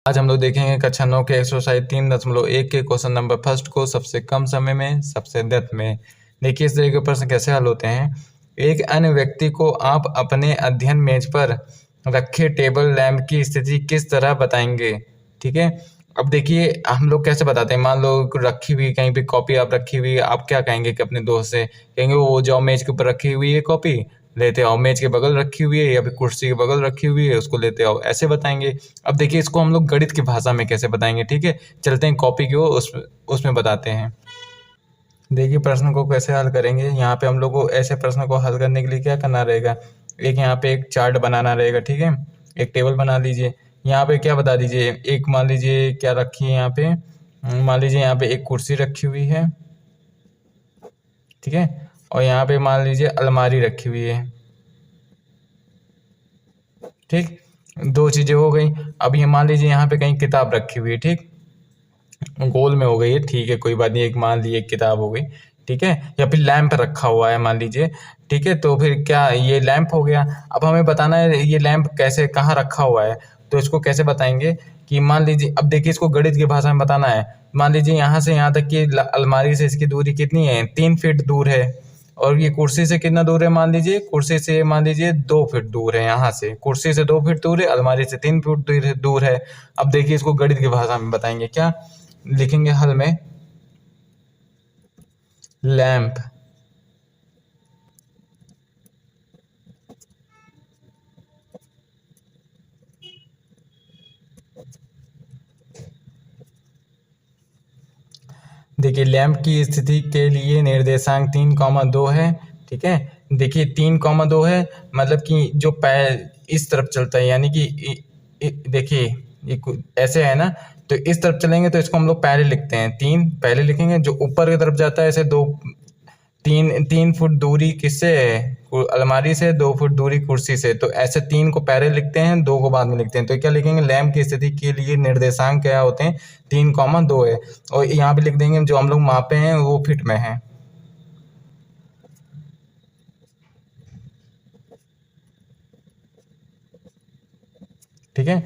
आज हम लोग देखेंगे कक्षा 9 के एक्सरसाइज 3.1 के क्वेश्चन नंबर फर्स्ट को सबसे कम समय में सबसे डेप्थ में। देखिए इस तरह के प्रश्न कैसे हल होते हैं। एक अन्य व्यक्ति को आप अपने अध्ययन मेज पर रखे टेबल लैंप की स्थिति किस तरह बताएंगे। ठीक है, अब देखिए हम लोग कैसे बताते हैं। मान लो रखी हुई कहीं पे कॉपी आप रखी हुई, आप क्या कहेंगे कि अपने दोस्त से कहेंगे वो जाओ मेज के ऊपर रखी हुई है कॉपी लेते आओ, मेज के बगल रखी हुई है या फिर कुर्सी के बगल रखी हुई है उसको लेते आओ, ऐसे बताएंगे। अब देखिए इसको हम लोग गणित की भाषा में कैसे बताएंगे। ठीक है, चलते हैं कॉपी की ओर, उसमें बताते हैं। देखिए प्रश्न को कैसे हल करेंगे। यहाँ पे हम लोग को ऐसे प्रश्न को हल करने के लिए क्या करना रहेगा, एक यहाँ पे एक चार्ट बनाना रहेगा। ठीक है, एक टेबल बना लीजिए। यहाँ पे क्या बता दीजिए, एक मान लीजिए क्या रखी है यहाँ पे, मान लीजिए यहाँ पे एक कुर्सी रखी हुई है। ठीक है, और यहाँ पे मान लीजिए अलमारी रखी हुई है। ठीक, दो चीजें हो गई। अब ये मान लीजिए यहाँ पे कहीं किताब रखी हुई है। ठीक, गोल में हो गई है, ठीक है कोई बात नहीं, एक मान लीजिए एक किताब हो गई। ठीक है, या फिर लैंप रखा हुआ है मान लीजिए। ठीक है, तो फिर क्या ये लैंप हो गया। अब हमें बताना है ये लैंप कैसे कहाँ रखा हुआ है, तो इसको कैसे बताएंगे कि मान लीजिए, अब देखिए इसको गणित की भाषा में बताना है। मान लीजिए यहाँ से यहाँ तक की अलमारी से इसकी दूरी कितनी है, 3 फीट दूर है। और ये कुर्सी से कितना दूर है, मान लीजिए कुर्सी से मान लीजिए 2 फीट दूर है। यहाँ से कुर्सी से 2 फीट दूर है, अलमारी से 3 फीट दूर है। अब देखिए इसको गणित की भाषा में बताएंगे, क्या लिखेंगे हल में, लैंप देखिए लैंप की स्थिति के लिए निर्देशांक 3,2 है। ठीक है, देखिए 3,2 है, मतलब कि जो पैर इस तरफ चलता है, यानी कि देखिए ये ऐसे है ना, तो इस तरफ चलेंगे तो इसको हम लोग पहले लिखते हैं, 3 पहले लिखेंगे। जो ऊपर की तरफ जाता है ऐसे 3 फुट दूरी किससे है, अलमारी से, 2 फुट दूरी कुर्सी से, तो ऐसे 3 को पहले लिखते हैं, 2 को बाद में लिखते हैं। तो क्या लिखेंगे, लैंप की स्थिति के लिए निर्देशांक क्या होते हैं, 3,2 है। और यहाँ पे लिख देंगे जो हम लोग मापे हैं वो फीट में है। ठीक है,